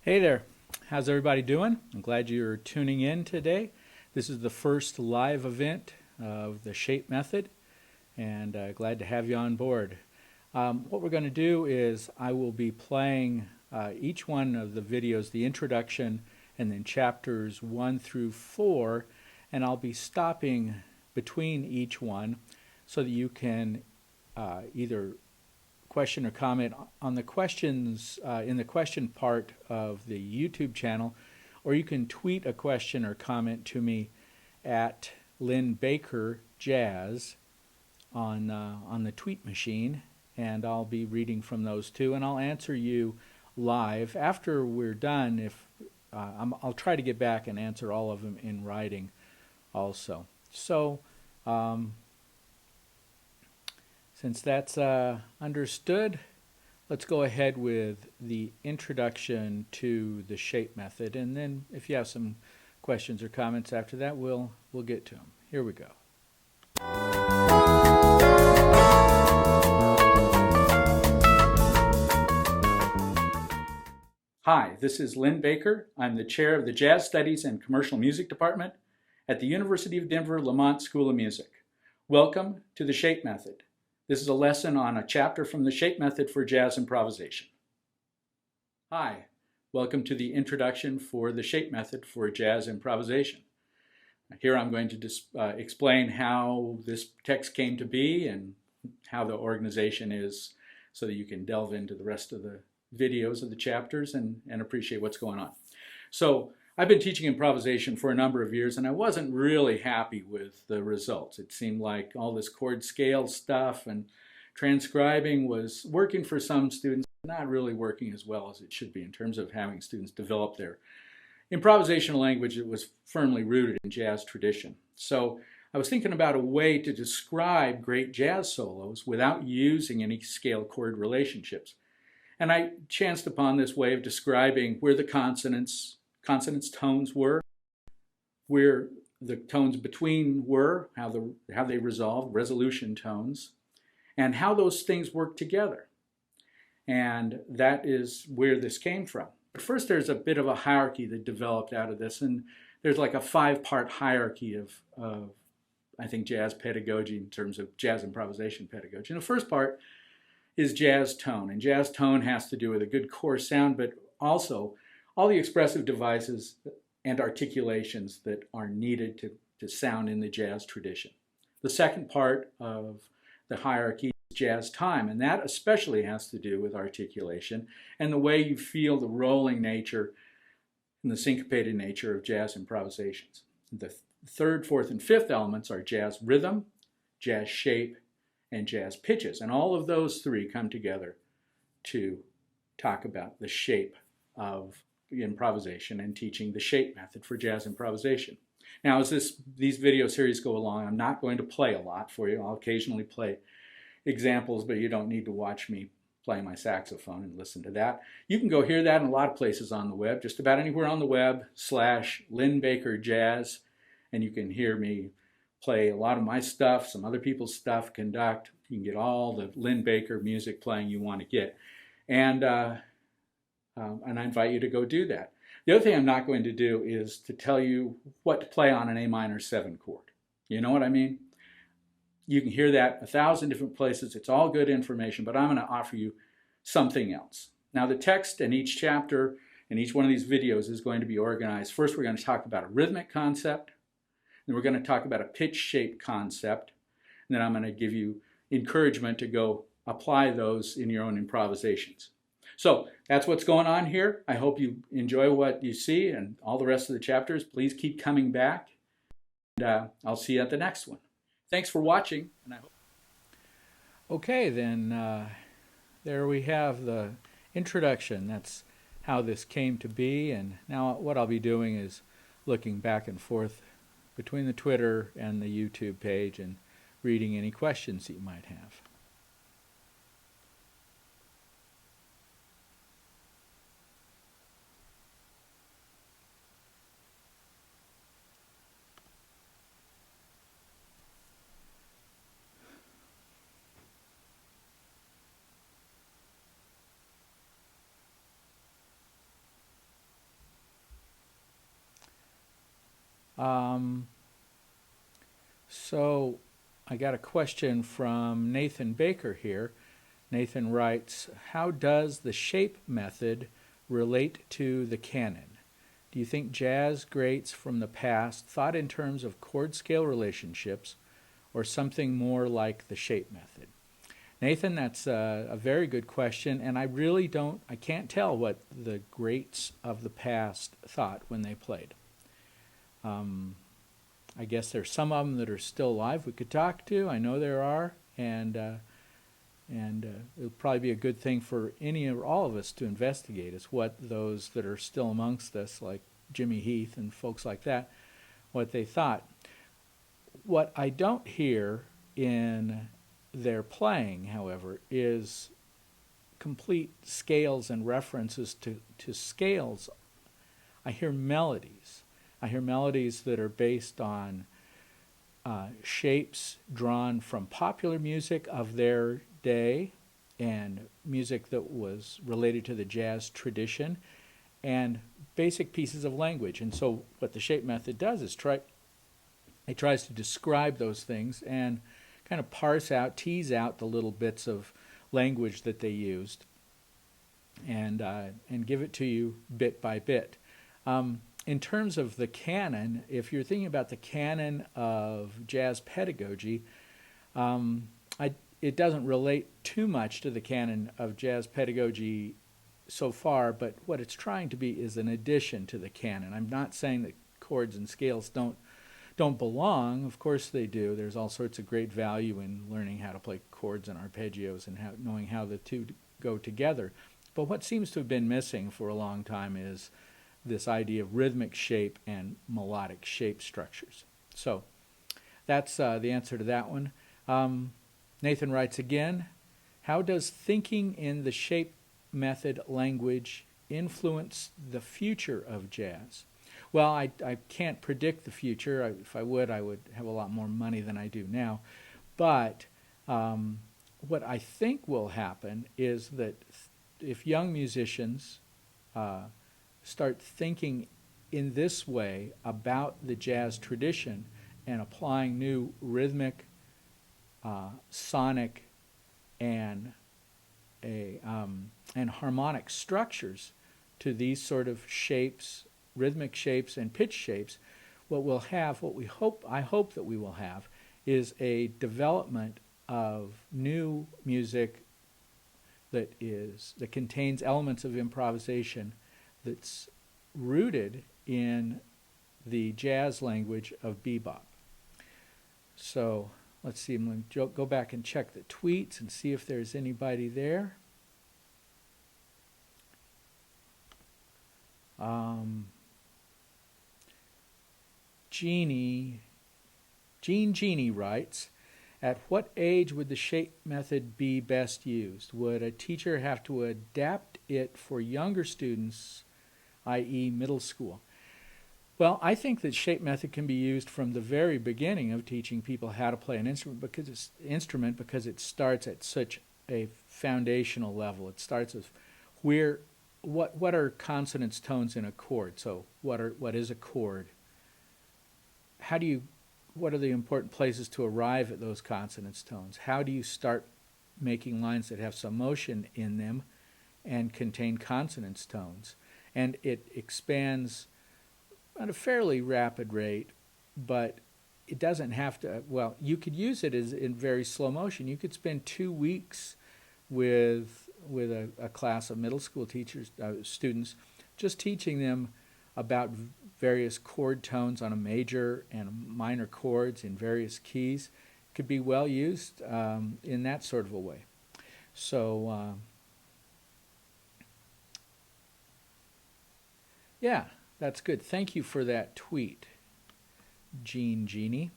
Hey there, how's everybody doing? I'm glad you're tuning in today. This is the first live event of the Shape Method, and glad to have you on board. What we're going to do is I will be playing each one of the videos, the introduction, and then chapters 1 through 4, and I'll be stopping between each one so that you can either question or comment on the questions in the question part of the YouTube channel, or you can tweet a question or comment to me at Lynn Baker Jazz on the tweet machine, and I'll be reading from those too, and I'll answer you live after we're done. If I'll try to get back and answer all of them in writing also. So since that's understood, let's go ahead with the introduction to the shape method, and then if you have some questions or comments after that, we'll get to them. Here we go. Hi, this is Lynn Baker. I'm the chair of the Jazz Studies and Commercial Music Department at the University of Denver Lamont School of Music. Welcome to the Shape Method. This is a lesson on a chapter from the Shape Method for Jazz Improvisation. Hi, welcome to the introduction for the Shape Method for Jazz Improvisation. Here I'm going to explain how this text came to be and how the organization is, so that you can delve into the rest of the videos of the chapters and appreciate what's going on. So I've been teaching improvisation for a number of years, and I wasn't really happy with the results. It seemed like all this chord scale stuff and transcribing was working for some students, but not really working as well as it should be in terms of having students develop their improvisational language that was firmly rooted in jazz tradition. So I was thinking about a way to describe great jazz solos without using any scale chord relationships. And I chanced upon this way of describing where the consonants tones were, where the tones between were, how they resolved, resolution tones, and how those things work together. And that is where this came from. But first, there's a bit of a hierarchy that developed out of this, and there's like a 5-part hierarchy of I think jazz pedagogy in terms of jazz improvisation pedagogy. And the first part is jazz tone, and jazz tone has to do with a good core sound, but also all the expressive devices and articulations that are needed to sound in the jazz tradition. The second part of the hierarchy is jazz time, and that especially has to do with articulation and the way you feel the rolling nature and the syncopated nature of jazz improvisations. The third, fourth, and fifth elements are jazz rhythm, jazz shape, and jazz pitches, and all of those three come together to talk about the shape of improvisation and teaching the shape method for jazz improvisation. Now, as these video series go along, I'm not going to play a lot for you. I'll occasionally play examples, but you don't need to watch me play my saxophone and listen to that. You can go hear that in a lot of places on the web, just about anywhere on the web, /Lynn Baker Jazz, and you can hear me play a lot of my stuff, some other people's stuff, conduct. You can get all the Lynn Baker music playing you want to get. And I invite you to go do that. The other thing I'm not going to do is to tell you what to play on an A minor 7 chord. You know what I mean? You can hear that 1,000 different places. It's all good information, but I'm going to offer you something else. Now, the text in each chapter in each one of these videos is going to be organized. First, we're going to talk about a rhythmic concept. Then we're going to talk about a pitch shape concept. And then I'm going to give you encouragement to go apply those in your own improvisations. So that's what's going on here. I hope you enjoy what you see and all the rest of the chapters. Please keep coming back, and I'll see you at the next one. Thanks for watching. And I hope. Okay, then there we have the introduction. That's how this came to be, and now what I'll be doing is looking back and forth between the Twitter and the YouTube page and reading any questions that you might have. So I got a question from Nathan Baker here. Nathan writes, how does the shape method relate to the canon? Do you think jazz greats from the past thought in terms of chord scale relationships or something more like the shape method? Nathan, that's a very good question, and I can't tell what the greats of the past thought when they played. I guess there's some of them that are still alive we could talk to. I know there are, and it'll probably be a good thing for any or all of us to investigate is what those that are still amongst us, like Jimmy Heath and folks like that, what they thought. What I don't hear in their playing, however, is complete scales and references to scales. I hear melodies. I hear melodies that are based on shapes drawn from popular music of their day and music that was related to the jazz tradition and basic pieces of language. And so what the shape method does is it tries to describe those things and kind of parse out, tease out the little bits of language that they used and give it to you bit by bit. In terms of the canon, if you're thinking about the canon of jazz pedagogy, it doesn't relate too much to the canon of jazz pedagogy so far, but what it's trying to be is an addition to the canon. I'm not saying that chords and scales don't belong. Of course they do. There's all sorts of great value in learning how to play chords and arpeggios and knowing how the two go together. But what seems to have been missing for a long time is this idea of rhythmic shape and melodic shape structures. So that's the answer to that one. Nathan writes again, how does thinking in the shape method language influence the future of jazz? Well, I can't predict the future. If I would have a lot more money than I do now. But what I think will happen is that if young musicians start thinking in this way about the jazz tradition and applying new rhythmic, sonic, and harmonic structures to these sort of shapes, rhythmic shapes and pitch shapes, I hope that we will have, is a development of new music that contains elements of improvisation that's rooted in the jazz language of bebop. So let's see, I'm going to go back and check the tweets and see if there's anybody there. Jean Jeannie writes, at what age would the shape method be best used? Would a teacher have to adapt it for younger students, i.e. middle school? Well, I think that shape method can be used from the very beginning of teaching people how to play an instrument because it starts at such a foundational level. It starts with what are consonants, tones in a chord? So what is a chord? What are the important places to arrive at those consonants, tones? How do you start making lines that have some motion in them and contain consonants, tones? And it expands at a fairly rapid rate, but it doesn't have to. Well, you could use it in very slow motion. You could spend 2 weeks with a class of middle school students, just teaching them about various chord tones on a major and minor chords in various keys. It could be well used in that sort of a way. So, yeah. That's good. Thank you for that tweet, Jeannie.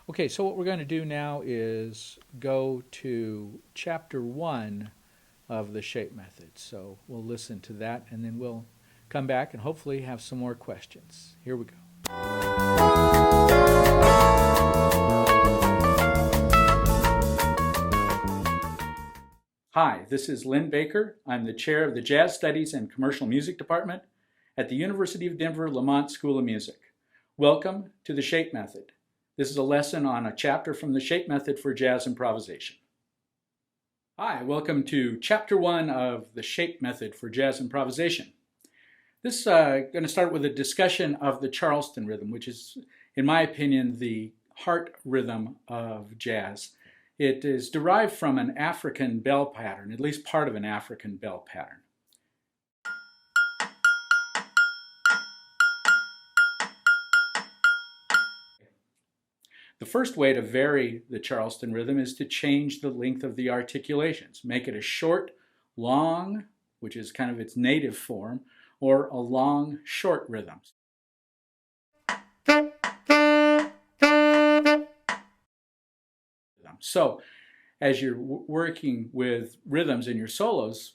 Okay, so what we're going to do now is go to Chapter 1 of the shape method. So we'll listen to that, and then we'll come back and hopefully have some more questions. Here we go. Hi, this is Lynn Baker. I'm the chair of the Jazz Studies and Commercial Music Department at the University of Denver Lamont School of Music. Welcome to the shape method. This is a lesson on a chapter from the shape method for jazz improvisation. Hi, welcome to chapter 1 of the shape method for jazz improvisation. This is going to start with a discussion of the Charleston rhythm, which is, in my opinion, the heart rhythm of jazz. It is derived from an African bell pattern, at least part of an African bell pattern. The first way to vary the Charleston rhythm is to change the length of the articulations. Make it a short, long, which is kind of its native form, or a long, short rhythm. So, as you're working with rhythms in your solos,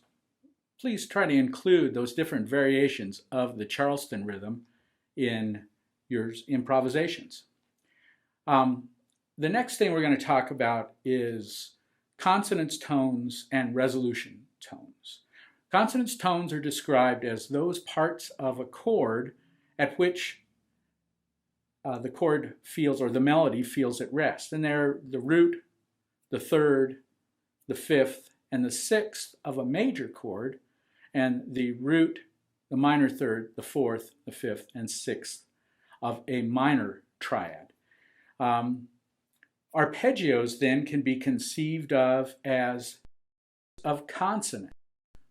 please try to include those different variations of the Charleston rhythm in your improvisations. The next thing we're going to talk about is consonants, tones, and resolution tones. Consonants tones are described as those parts of a chord at which the chord feels, or the melody feels at rest. And they're the root, the third, the fifth, and the sixth of a major chord, and the root, the minor third, the fourth, the fifth, and sixth of a minor triad. Arpeggios then can be conceived of as of consonant,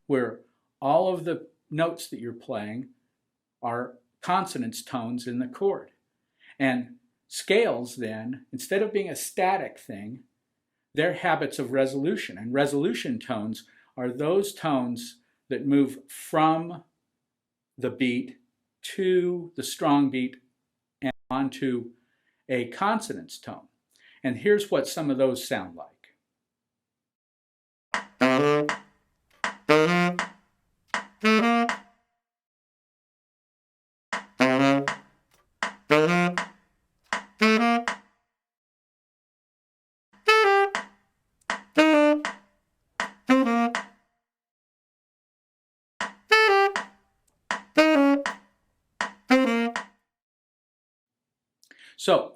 where all of the notes that you're playing are consonants tones in the chord. And scales then, instead of being a static thing, they're habits of resolution. And resolution tones are those tones that move from the beat to the strong beat and onto a consonants tone. And here's what some of those sound like. So,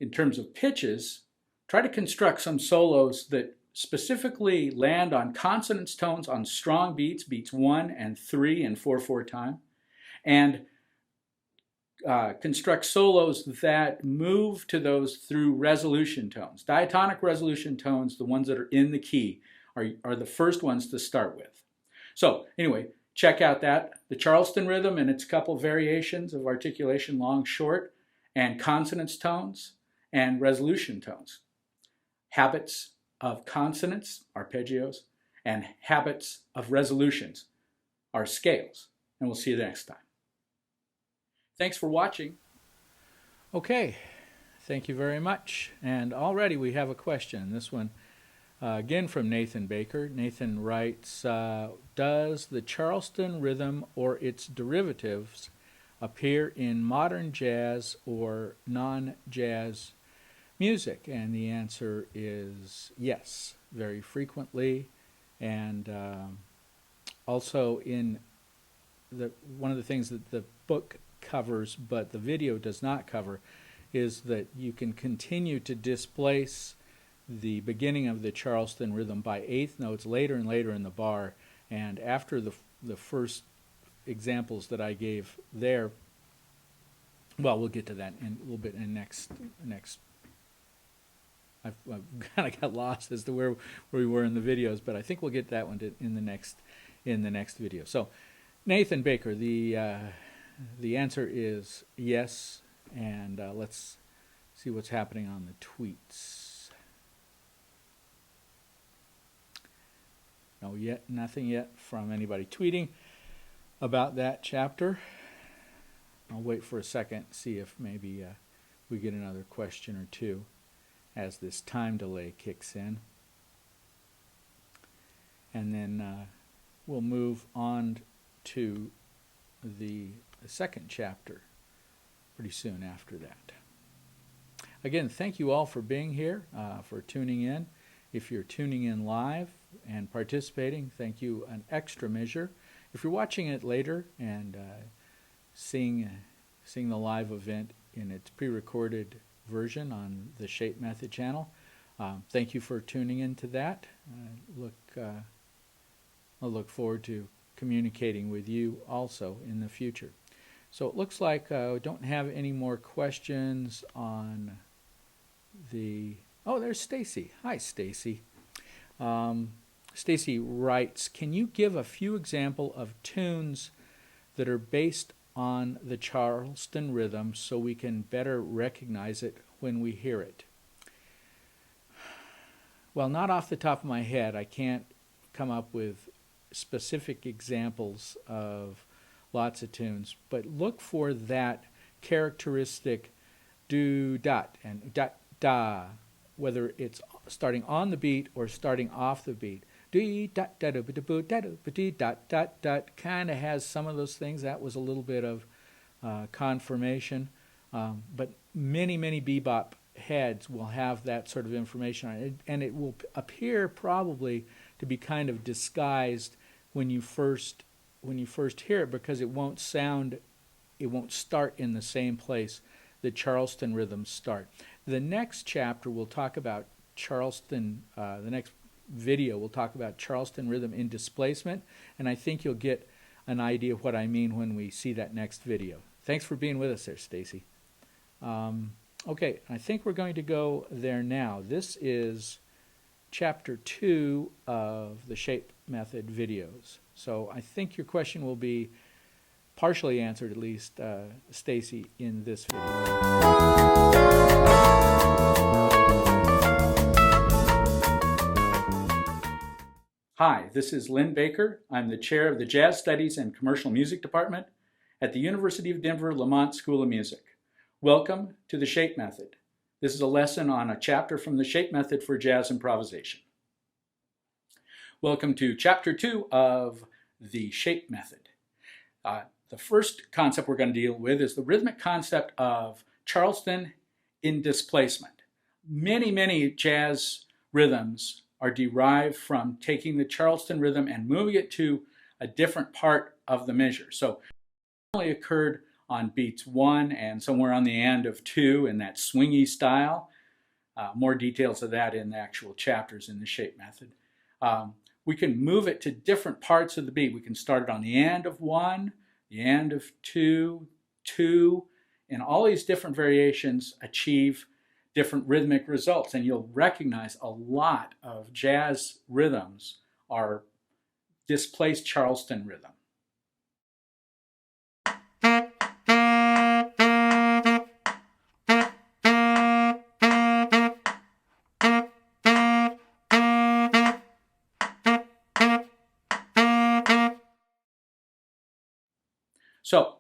in terms of pitches, try to construct some solos that specifically land on consonants tones on strong beats, beats 1 and 3 and 4/4 time, and construct solos that move to those through resolution tones. Diatonic resolution tones, the ones that are in the key, are the first ones to start with. So anyway, check out the Charleston rhythm and its couple variations of articulation, long, short, and consonants tones and resolution tones. Habits of consonants, arpeggios, and habits of resolutions are scales. And we'll see you next time. Thanks for watching. Okay, thank you very much. And already we have a question. This one again from Nathan Baker. Nathan writes, does the Charleston rhythm or its derivatives appear in modern jazz or non-jazz music? And the answer is yes, very frequently. And also in one of the things that the book covers but the video does not cover is that you can continue to displace the beginning of the Charleston rhythm by eighth notes later and later in the bar, and after the first examples that I gave there, well, we'll get to that in a little bit in next. I've kind of got lost as to where we were in the videos, but I think we'll get that one in the next video. So, Nathan Baker, the answer is yes, and let's see what's happening on the tweets. No, nothing yet from anybody tweeting about that chapter. I'll wait for a second, see if maybe we get another question or two as this time delay kicks in. And then we'll move on to the second chapter pretty soon after that. Again, thank you all for being here, for tuning in. If you're tuning in live and participating, thank you an extra measure. If you're watching it later and seeing the live event in its pre-recorded version on the Shape Method channel. Thank you for tuning into that. I'll look forward to communicating with you also in the future. So it looks like we don't have any more questions on the... Oh, there's Stacy. Hi, Stacy. Stacy writes, can you give a few examples of tunes that are based on the Charleston Rhythm so we can better recognize it when we hear it? Well, not off the top of my head. I can't come up with specific examples of lots of tunes, but look for that characteristic do dot and dot da, whether it's starting on the beat or starting off the beat. Do dot dot dot dot dot kind of has some of those things. That was a little bit of confirmation, but many bebop heads will have that sort of information on it, and it will appear probably to be kind of disguised when you first hear it, because it won't start in the same place that Charleston rhythms start. The next chapter will talk about Charleston, the next video will talk about Charleston rhythm in displacement, and I think you'll get an idea of what I mean when we see that next video. Thanks for being with us there, Stacy. Okay, I think we're going to go there now. This is Chapter 2 of the Shape Method videos. So I think your question will be partially answered, at least, Stacy, in this video. Hi, this is Lynn Baker. I'm the chair of the Jazz Studies and Commercial Music Department at the University of Denver Lamont School of Music. Welcome to the Shape Method. This is a lesson on a chapter from the Shape Method for Jazz Improvisation. Welcome to Chapter 2 of the Shape Method. The first concept we're going to deal with is the rhythmic concept of Charleston in displacement. Many jazz rhythms are derived from taking the Charleston rhythm and moving it to a different part of the measure. So it only occurred on beats 1 and somewhere on the end of 2 in that swingy style. More details of that in the actual chapters in the Shape Method. We can move it to different parts of the beat. We can start it on the end of 1, the end of 2, 2, and all these different variations achieve different rhythmic results. And you'll recognize a lot of jazz rhythms are displaced Charleston rhythm. So,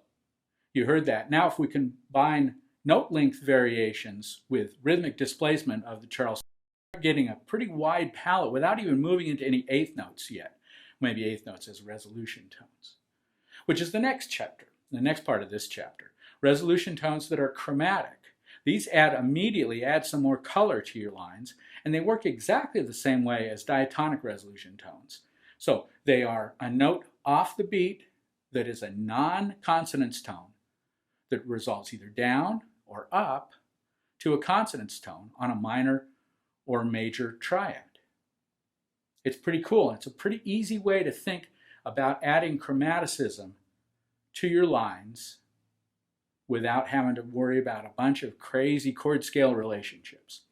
you heard that. Now if we combine note length variations with rhythmic displacement of the Charleston, we're getting a pretty wide palette without even moving into any eighth notes yet. Maybe eighth notes as resolution tones, which is the next chapter, the next part of this chapter. Resolution tones that are chromatic. These immediately add some more color to your lines, and they work exactly the same way as diatonic resolution tones. So they are a note off the beat that is a non-consonance tone that resolves either down or up to a consonance tone on a minor or major triad. It's pretty cool. It's a pretty easy way to think about adding chromaticism to your lines without having to worry about a bunch of crazy chord scale relationships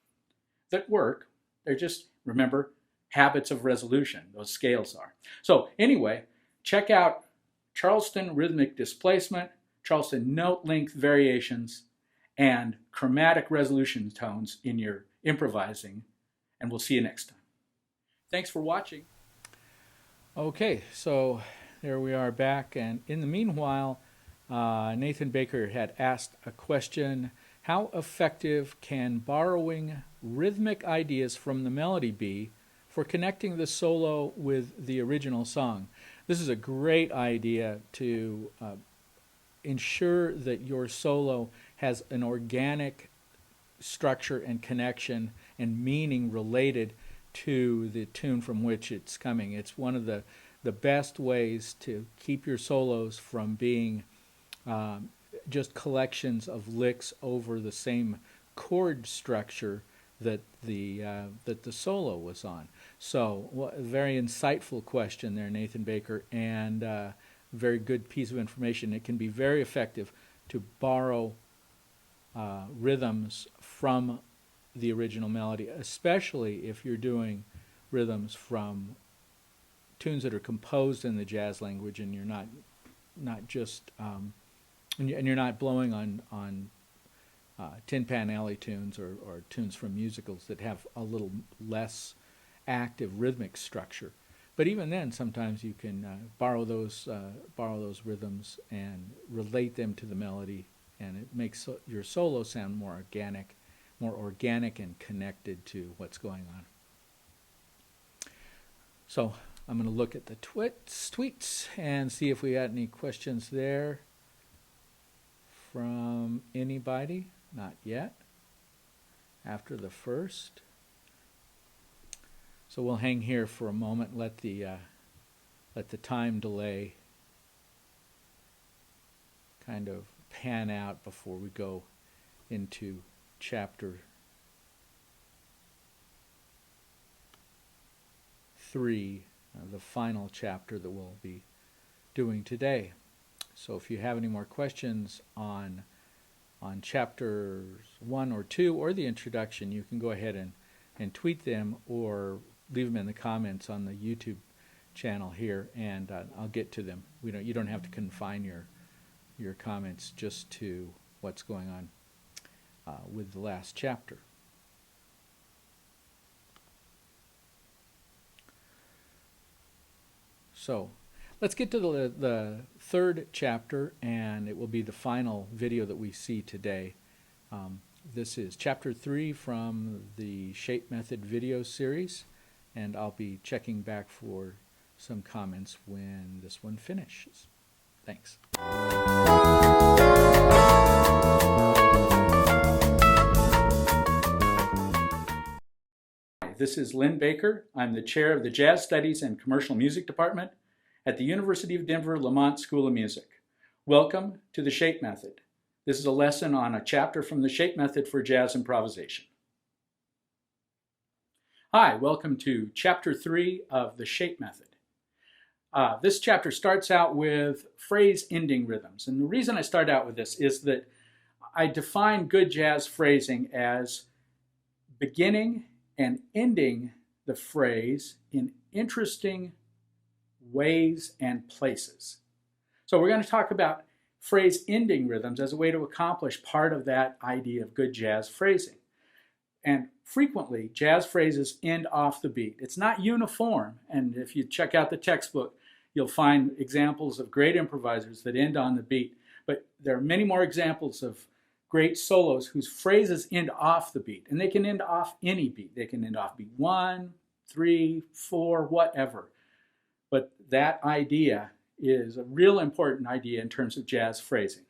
that work. They're just, remember, habits of resolution, those scales are. So anyway, check out Charleston rhythmic displacement, Charleston note length variations, and chromatic resolution tones in your improvising, and we'll see you next time. Thanks for watching. Okay, so there we are back, and in the meanwhile, Nathan Baker had asked a question: how effective can borrowing rhythmic ideas from the melody be for connecting the solo with the original song? This is a great idea to ensure that your solo has an organic structure and connection and meaning related to the tune from which it's coming. It's one of the best ways to keep your solos from being just collections of licks over the same chord structure that the solo was on. So, a very insightful question there, Nathan Baker, and a very good piece of information. It can be very effective to borrow rhythms from the original melody, especially if you're doing rhythms from tunes that are composed in the jazz language, and you're not just and you're not blowing on Tin Pan Alley tunes or tunes from musicals that have a little less active rhythmic structure. But even then, sometimes you can borrow those rhythms and relate them to the melody, and it makes your solo sound more organic and connected to what's going on. So I'm going to look at the tweets and see if we had any questions there from anybody. Not yet. After the first. So we'll hang here for a moment, let the time delay kind of pan out before we go into chapter 3, the final chapter that we'll be doing today. So if you have any more questions on chapters 1 or 2 or the introduction, you can go ahead and tweet them or leave them in the comments on the YouTube channel here, and I'll get to them. You don't have to confine your comments just to what's going on with the last chapter. So let's get to the third chapter, and it will be the final video that we see today. This is chapter 3 from the Shape Method video series, and I'll be checking back for some comments when this one finishes. Thanks. This is Lynn Baker. I'm the chair of the Jazz Studies and Commercial Music Department at the University of Denver Lamont School of Music. Welcome to the Shape Method. This is a lesson on a chapter from the Shape Method for Jazz Improvisation. Hi, welcome to chapter 3 of the Shape Method. This chapter starts out with phrase ending rhythms. And the reason I start out with this is that I define good jazz phrasing as beginning and ending the phrase in interesting ways and places. So we're going to talk about phrase ending rhythms as a way to accomplish part of that idea of good jazz phrasing. And frequently, jazz phrases end off the beat. It's not uniform, and if you check out the textbook, you'll find examples of great improvisers that end on the beat. But there are many more examples of great solos whose phrases end off the beat, and they can end off any beat. They can end off beat 1, 3, 4, whatever. But that idea is a real important idea in terms of jazz phrasing.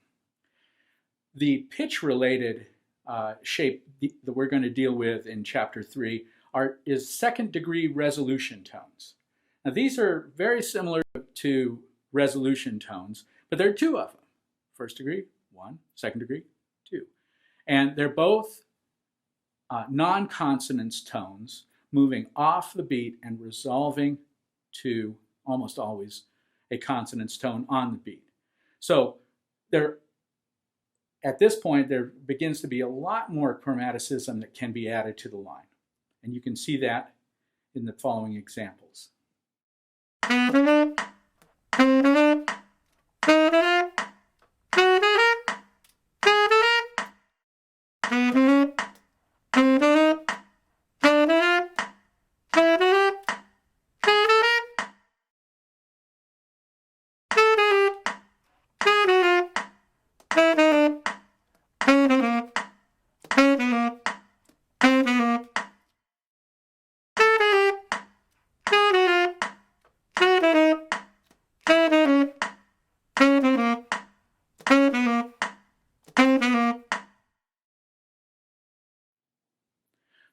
The pitch-related shape that we're going to deal with in chapter 3 is second-degree resolution tones. Now these are very similar to resolution tones, but there are 2 of them. First degree, 1, second degree, 2. And they're both non-consonance tones moving off the beat and resolving to almost always a consonance tone on the beat. So at this point, there begins to be a lot more chromaticism that can be added to the line. And you can see that in the following examples.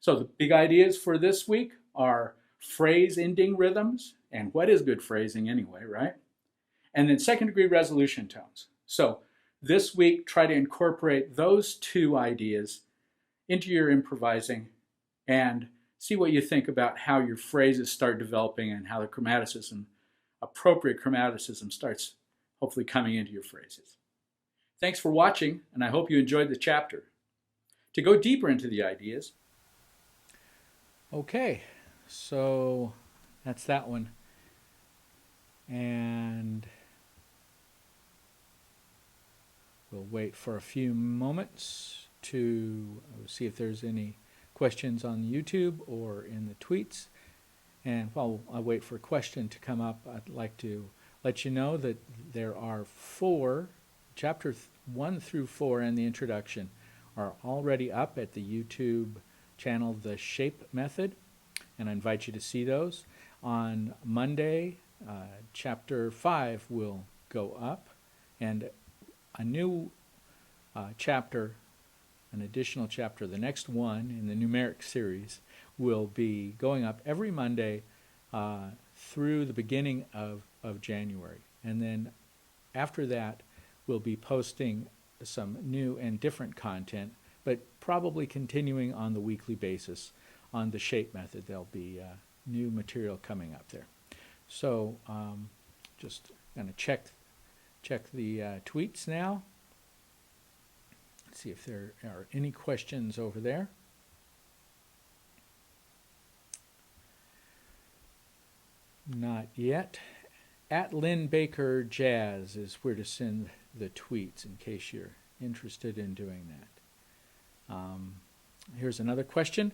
So the big ideas for this week are phrase ending rhythms, and what is good phrasing anyway, right? And then second degree resolution tones. So This week, try to incorporate those two ideas into your improvising and see what you think about how your phrases start developing and how the chromaticism, appropriate chromaticism, starts hopefully coming into your phrases. Thanks for watching, and I hope you enjoyed the chapter. To go deeper into the ideas. Okay, so that's that one. And we'll wait for a few moments to see if there's any questions on YouTube or in the tweets. And while I wait for a question to come up, I'd like to let you know that there are chapter 1 through 4 and the introduction are already up at the YouTube channel, The Shape Method, and I invite you to see those. On Monday, chapter 5 will go up, and a new chapter, an additional chapter, the next one in the numeric series, will be going up every Monday through the beginning of January. And then after that, we'll be posting some new and different content, but probably continuing on the weekly basis on the Shape Method. There'll be new material coming up there. So just going to check the tweets now. Let's see if there are any questions over there. Not yet. At Lynn Baker Jazz is where to send the tweets in case you're interested in doing that. Here's another question.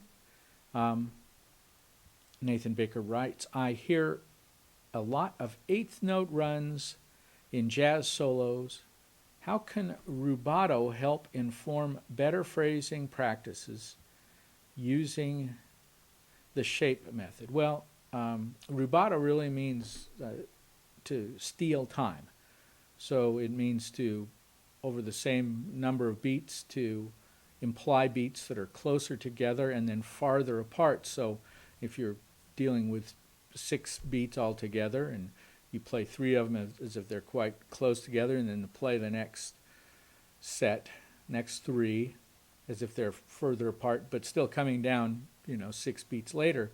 Nathan Baker writes, I hear a lot of eighth note runs in jazz solos. How can rubato help inform better phrasing practices using the Shape Method? Well, rubato really means to steal time. So it means to, over the same number of beats, to imply beats that are closer together and then farther apart. So if you're dealing with 6 beats all together and you play 3 of them as if they're quite close together, and then play the next 3 as if they're further apart, but still coming down, 6 beats later.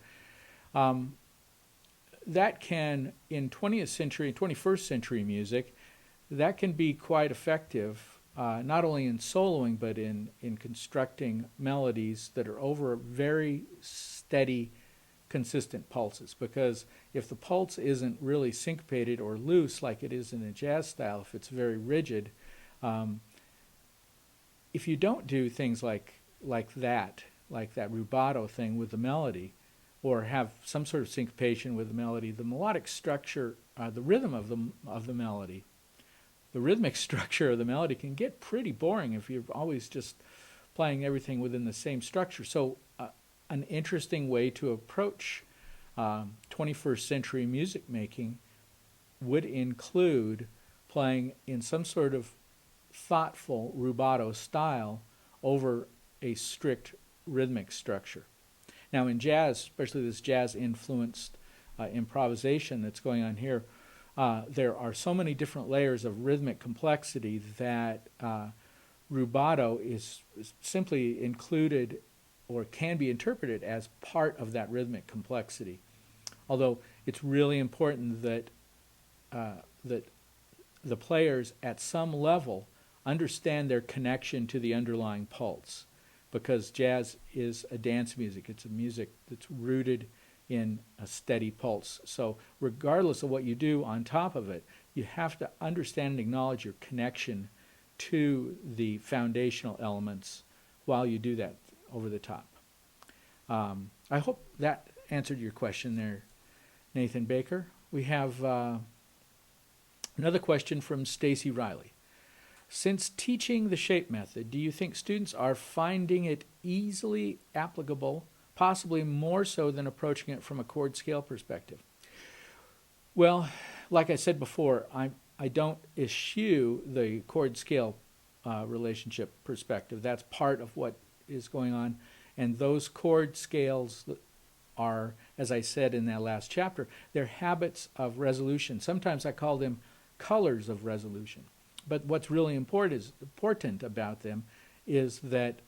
That can, in 21st century music, that can be quite effective, not only in soloing, but in constructing melodies that are over very steady, consistent pulses. Because if the pulse isn't really syncopated or loose like it is in a jazz style, if it's very rigid, if you don't do things like that rubato thing with the melody, or have some sort of syncopation with the melody, the melodic structure, the rhythm of the melody, the rhythmic structure of the melody can get pretty boring if you're always just playing everything within the same structure. So an interesting way to approach 21st century music making would include playing in some sort of thoughtful rubato style over a strict rhythmic structure. Now in jazz, especially this jazz-influenced improvisation that's going on here, there are so many different layers of rhythmic complexity that rubato is simply included or can be interpreted as part of that rhythmic complexity. Although it's really important that that the players at some level understand their connection to the underlying pulse, because jazz is a dance music. It's a music that's rooted in a steady pulse. So regardless of what you do on top of it, you have to understand and acknowledge your connection to the foundational elements while you do that over the top. I hope that answered your question there, Nathan Baker. We have another question from Stacy Riley. Since teaching the Shape Method, do you think students are finding it easily applicable, possibly more so than approaching it from a chord scale perspective? Well, like I said before, I don't eschew the chord scale relationship perspective. That's part of what is going on. And those chord scales are, as I said in that last chapter, they're habits of resolution. Sometimes I call them colors of resolution. but what's really important about them is that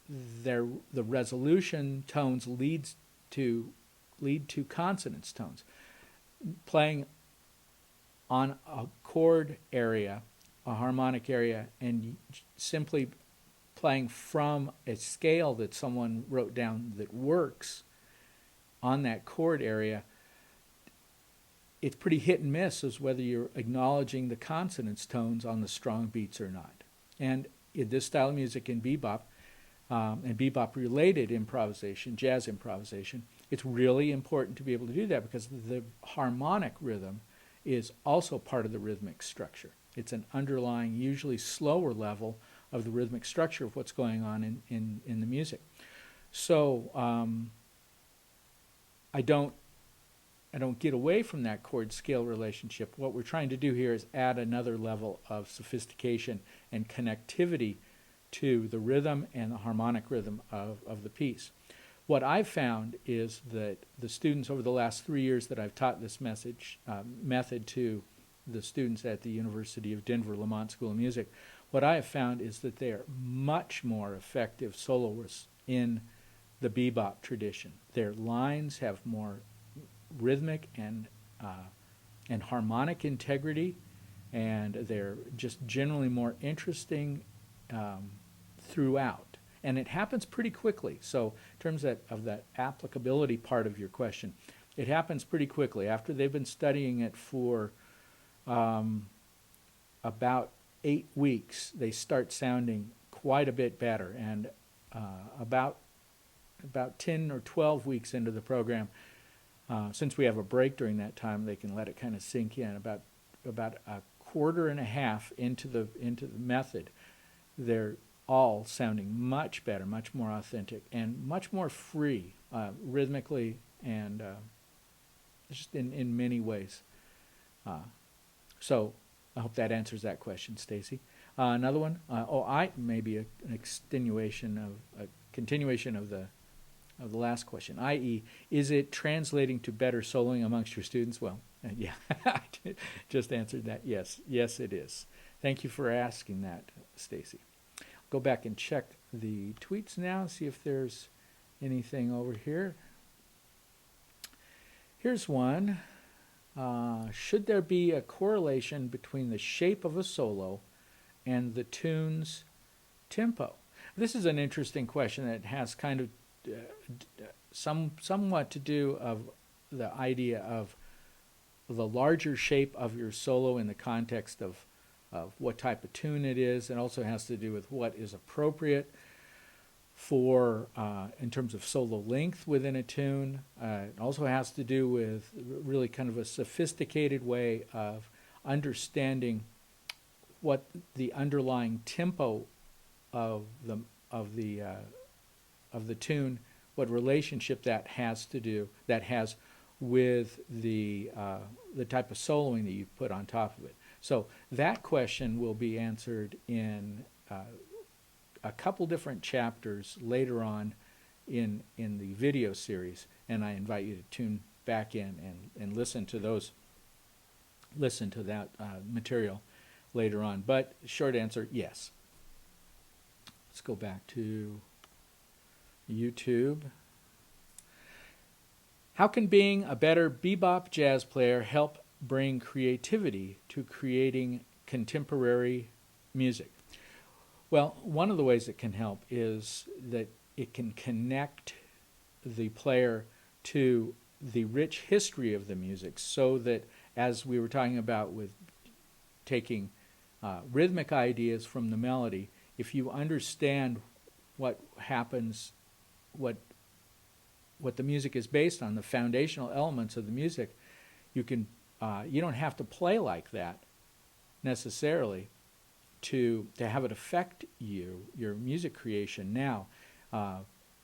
the resolution tones lead to consonance tones. Playing on a chord area, a harmonic area, and simply playing from a scale that someone wrote down that works on that chord area, it's pretty hit and miss as whether you're acknowledging the consonance tones on the strong beats or not. And in this style of music, in bebop, and bebop-related improvisation, jazz improvisation, it's really important to be able to do that because the harmonic rhythm is also part of the rhythmic structure. It's an underlying, usually slower level of the rhythmic structure of what's going on in the music. So I don't get away from that chord-scale relationship. What we're trying to do here is add another level of sophistication and connectivity to the rhythm and the harmonic rhythm of the piece. What I've found is that the students over the last 3 years that I've taught this method to the students at the University of Denver Lamont School of Music, what I have found is that they are much more effective soloists in the bebop tradition. Their lines have more rhythmic and harmonic integrity, and they're just generally more interesting throughout. And it happens pretty quickly. So in terms of that applicability part of your question, it happens pretty quickly. After they've been studying it for about 8 weeks, they start sounding quite a bit better. And about 10 or 12 weeks into the program, since we have a break during that time, they can let it kind of sink in. About a quarter and a half into the method, they're all sounding much better, much more authentic, and much more free rhythmically and just in many ways. So I hope that answers that question, Stacy. Another one. Maybe a continuation of the last question, i.e., is it translating to better soloing amongst your students? Well, yeah, I just answered that. Yes, it is. Thank you for asking that, Stacy. Go back and check the tweets now, see if there's anything over here. Here's one. Should there be a correlation between the shape of a solo and the tune's tempo? This is an interesting question that has kind of somewhat to do of the idea of the larger shape of your solo in the context of what type of tune it is, and also has to do with what is appropriate for in terms of solo length within a tune. It also has to do with really kind of a sophisticated way of understanding what the underlying tempo of the tune, what relationship that has with the type of soloing that you put on top of it. So that question will be answered in a couple different chapters later on in the video series, and I invite you to tune back in and listen to that material later on. But short answer, yes. Let's go back to YouTube. How can being a better bebop jazz player help bring creativity to creating contemporary music? Well, one of the ways it can help is that it can connect the player to the rich history of the music, so that, as we were talking about with taking rhythmic ideas from the melody, if you understand what happens, what the music is based on, the foundational elements of the music, you don't have to play like that necessarily to have it affect your music creation. Now,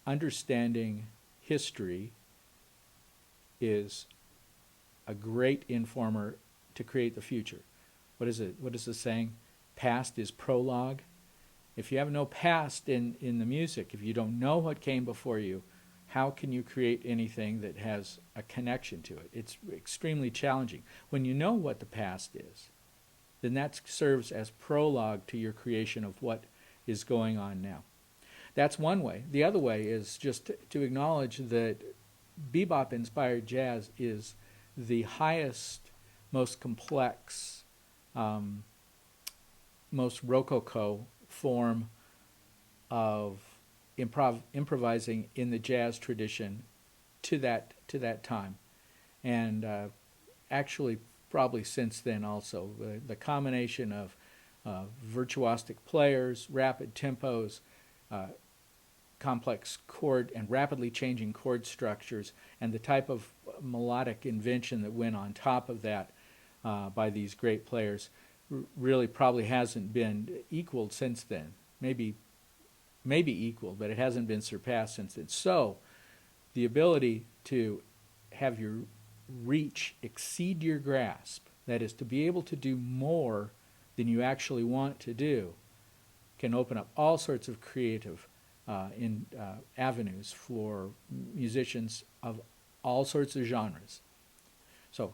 understanding history is a great informer to create the future. What is it? What is the saying? Past is prologue. If you have no past in the music, if you don't know what came before you, how can you create anything that has a connection to it? It's extremely challenging. When you know what the past is, then that serves as prologue to your creation of what is going on now. That's one way. The other way is just to acknowledge that bebop-inspired jazz is the highest, most complex, most rococo form of improvising in the jazz tradition to that time, and actually probably since then also. The combination of virtuosic players, rapid tempos, complex chord and rapidly changing chord structures, and the type of melodic invention that went on top of that by these great players really probably hasn't been equaled since then. Maybe equaled, but it hasn't been surpassed since then. So the ability to have your reach exceed your grasp, that is, to be able to do more than you actually want to do, can open up all sorts of creative avenues for musicians of all sorts of genres. So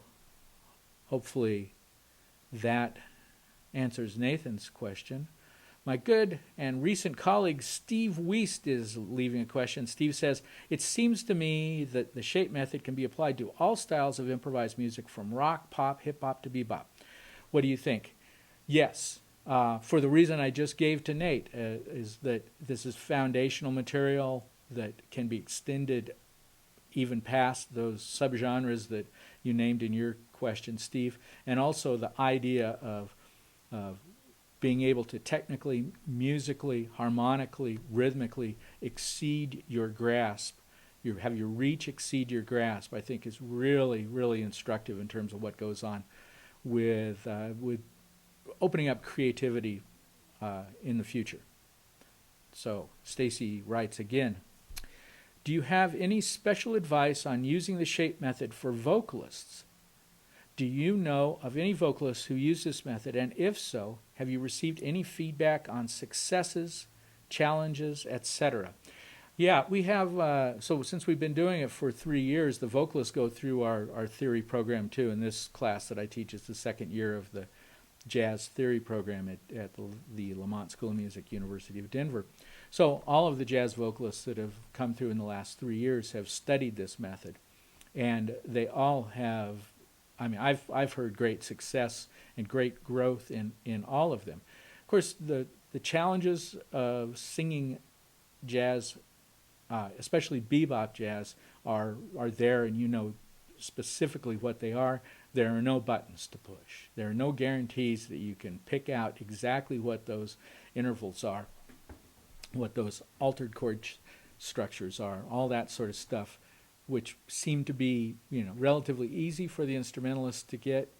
hopefully that answers Nathan's question. My good and recent colleague Steve Wiest is leaving a question. Steve says, it seems to me that the shape method can be applied to all styles of improvised music from rock, pop, hip-hop to bebop. What do you think? Yes. For the reason I just gave to Nate, is that this is foundational material that can be extended even past those subgenres that you named in your question, Steve, and also the idea of being able to technically, musically, harmonically, rhythmically exceed your grasp, have your reach exceed your grasp, I think is really, really instructive in terms of what goes on with opening up creativity in the future. So Stacy writes again, do you have any special advice on using the shape method for vocalists? Do you know of any vocalists who use this method, and if so, have you received any feedback on successes, challenges, etc.? Yeah, we have, so since we've been doing it for 3 years, the vocalists go through our theory program too. In this class that I teach is the second year of the jazz theory program at the Lamont School of Music, University of Denver. So all of the jazz vocalists that have come through in the last 3 years have studied this method, and they all have, I mean, I've heard great success and great growth in all of them. Of course, the challenges of singing jazz, especially bebop jazz, are there, and you know specifically what they are. There are no buttons to push. There are no guarantees that you can pick out exactly what those intervals are, what those altered chord structures are, all that sort of stuff, which seem to be, relatively easy for the instrumentalist to get.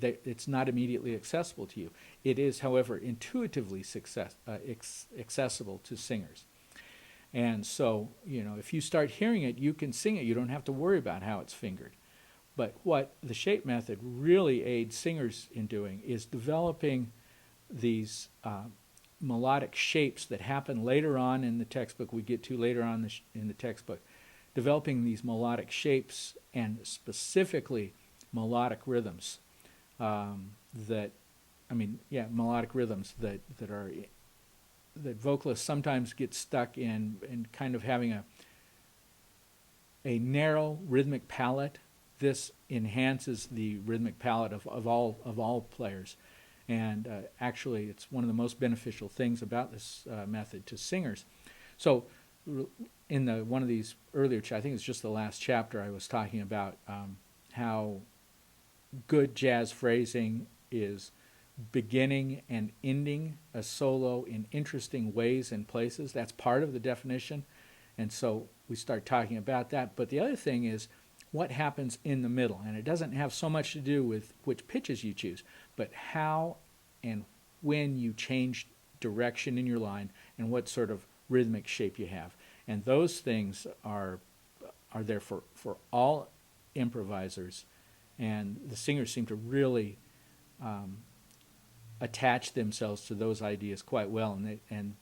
It's not immediately accessible to you. It is, however, intuitively accessible to singers. And so, if you start hearing it, you can sing it. You don't have to worry about how it's fingered. But what the shape method really aids singers in doing is developing these melodic shapes that happen later on in the textbook. We get to later on in the textbook. Developing these melodic shapes and specifically melodic rhythms melodic rhythms that vocalists sometimes get stuck in kind of having a narrow rhythmic palette. This enhances the rhythmic palette of all players, and actually it's one of the most beneficial things about this method to singers. So in one of these earlier, I think it's just the last chapter, I was talking about how good jazz phrasing is beginning and ending a solo in interesting ways and places. That's part of the definition, and so we start talking about that. But the other thing is what happens in the middle, and it doesn't have so much to do with which pitches you choose, but how and when you change direction in your line and what sort of rhythmic shape you have. And those things are there for all improvisers, and the singers seem to really attach themselves to those ideas quite well, and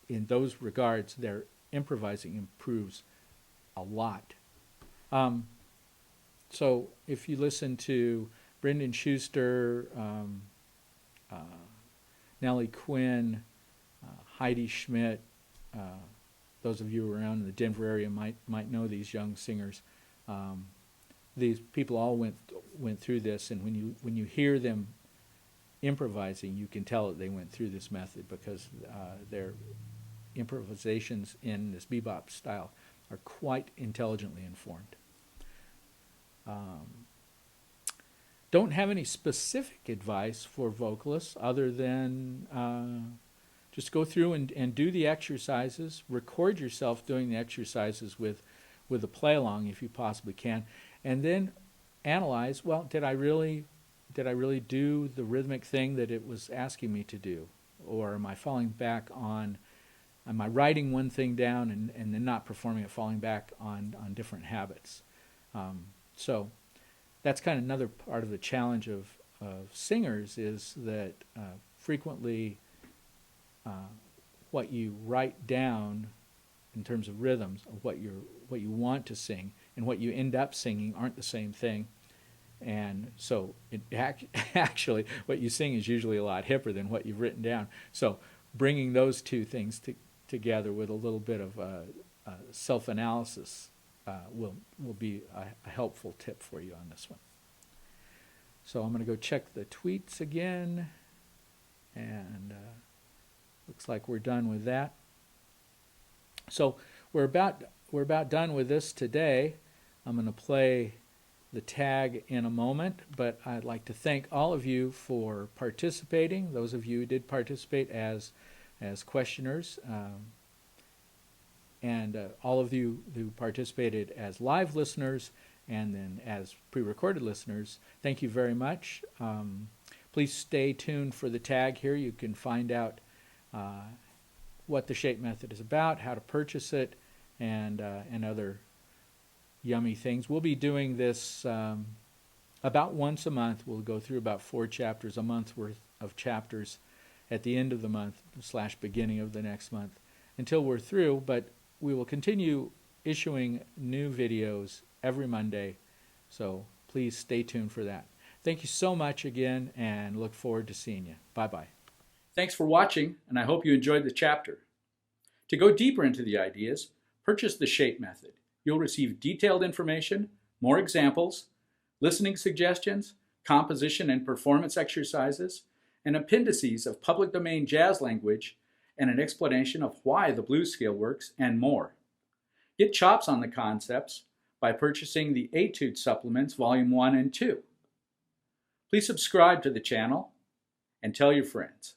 in those regards their improvising improves a lot. So if you listen to Brendan Schuster, Nellie Quinn, Heidi Schmidt. Those of you around in the Denver area might know these young singers. These people all went through this, and when you hear them improvising, you can tell that they went through this method, because their improvisations in this bebop style are quite intelligently informed. Don't have any specific advice for vocalists other than just go through and do the exercises. Record yourself doing the exercises with a play along if you possibly can, and then analyze, well, did I really do the rhythmic thing that it was asking me to do? Or am I falling back on, am I writing one thing down and then not performing it, falling back on different habits? So that's kind of another part of the challenge of singers, is that frequently what you write down in terms of rhythms, of what you want to sing and what you end up singing aren't the same thing. And so actually what you sing is usually a lot hipper than what you've written down. So bringing those two things together with a little bit of self-analysis will be a helpful tip for you on this one. So I'm going to go check the tweets again, and looks like we're done with that. So we're about done with this today. I'm going to play the tag in a moment, but I'd like to thank all of you for participating. Those of you who did participate as questioners, and all of you who participated as live listeners and then as pre-recorded listeners, thank you very much. Please stay tuned for the tag here. You can find out what the shape method is about, how to purchase it, and other yummy things. We'll be doing this about once a month. We'll go through about 4 chapters, a month's worth of chapters at the end of the month / beginning of the next month until we're through, but we will continue issuing new videos every Monday, so please stay tuned for that. Thank you so much again, and look forward to seeing you. Bye-bye. Thanks for watching, and I hope you enjoyed the chapter. To go deeper into the ideas, purchase the shape method. You'll receive detailed information, more examples, listening suggestions, composition and performance exercises, and appendices of public domain jazz language, and an explanation of why the blues scale works, and more. Get chops on the concepts by purchasing the Etude Supplements Volume 1 and 2. Please subscribe to the channel and tell your friends.